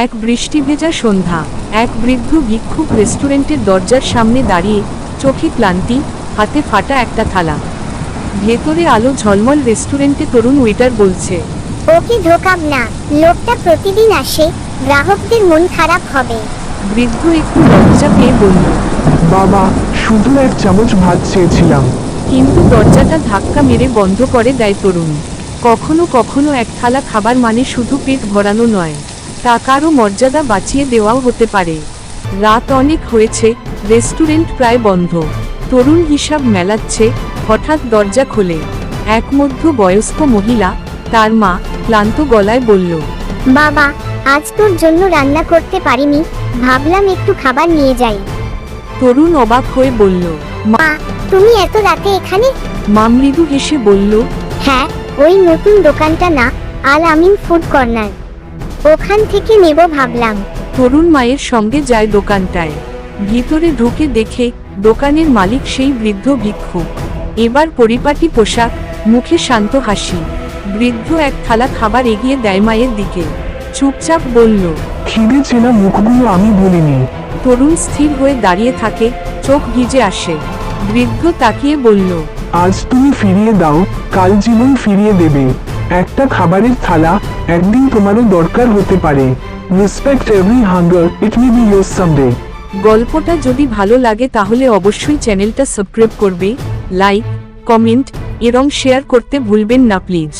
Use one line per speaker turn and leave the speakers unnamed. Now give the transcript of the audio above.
এক বৃষ্টিভেজা সন্ধ্যা। এক বৃদ্ধ ভিক্ষুক রেস্টুরেন্টের দরজার সামনে দাঁড়িয়ে, চোখে ক্লান্তি, হাতে ফাটা একটা থালা। ভেতরে আলো ঝলমল। রেস্টুরেন্টে তরুণ ওয়েটার বলছে,
ওকে ঢোকাব না, লোকটা প্রতিদিন আসে, গ্রাহকদের মন খারাপ হবে।
বৃদ্ধ একটু লজ্জা পেয়ে বলল,
বাবা, শুধু এক চামচ ভাত চেয়েছিলাম।
কিন্তু দরজাটা ধাক্কা মেরে বন্ধ করে দেয় তরুণ। কখনো কখনো এক থালা খাবার মানে শুধু পেট ভরানো নয়, টাকারও মর্যাদা বাঁচিয়ে দেওয়াও হতে পারে। রাত অনেক হয়েছে, রেস্টুরেন্ট প্রায় বন্ধ। তরুণ হিসাব মেলাচ্ছে, হঠাৎ দরজা খোলে। এক মধ্যবয়স্ক মহিলা, তার মা, ক্লান্ত গলায় বলল,
বাবা, আজ তোর জন্য রান্না করতে পারিনি, ভাবলাম একটু খাবার নিয়ে যাই।
তরুণ অবাক হয়ে বলল,
মা, তুমি এত রাতে এখানে?
মা মৃদু হেসে বলল,
হ্যাঁ, ওই নতুন দোকানটা না, আল আমিন ফুড কর্নার, ওখান থেকে নেব ভাবলাম।
তরুণ মায়ের সঙ্গে যায় দোকানটায়। ভিতরে ঢুকে দেখে, দোকানের মালিক সেই বৃদ্ধ ভিক্ষুক। এবার পরিপাটি পোশাক, মুখে শান্ত হাসি। বৃদ্ধ এক থালা খাবার এগিয়ে দেয় মায়ের দিকে। চুপচাপ বলল,
খিদে চেনা মুখগুলো আমি বলিনি।
তরুণ স্থির হয়ে দাঁড়িয়ে থাকে, চোখ ভিজে আসে। বৃদ্ধ তাকিয়ে বলল,
আজ তুমি ফিরিয়ে দাও, কাল জীবন ফিরিয়ে দেবে। একটা খাবারের থালা একদিন তোমারও দরকার হতে পারে। Respect every hunger, it may be your someday.
গল্পটা যদি ভালো লাগে তাহলে অবশ্যই চ্যানেলটা সাবস্ক্রাইব করবে, লাইক, কমেন্ট এবং শেয়ার করতে ভুলবেন না প্লিজ।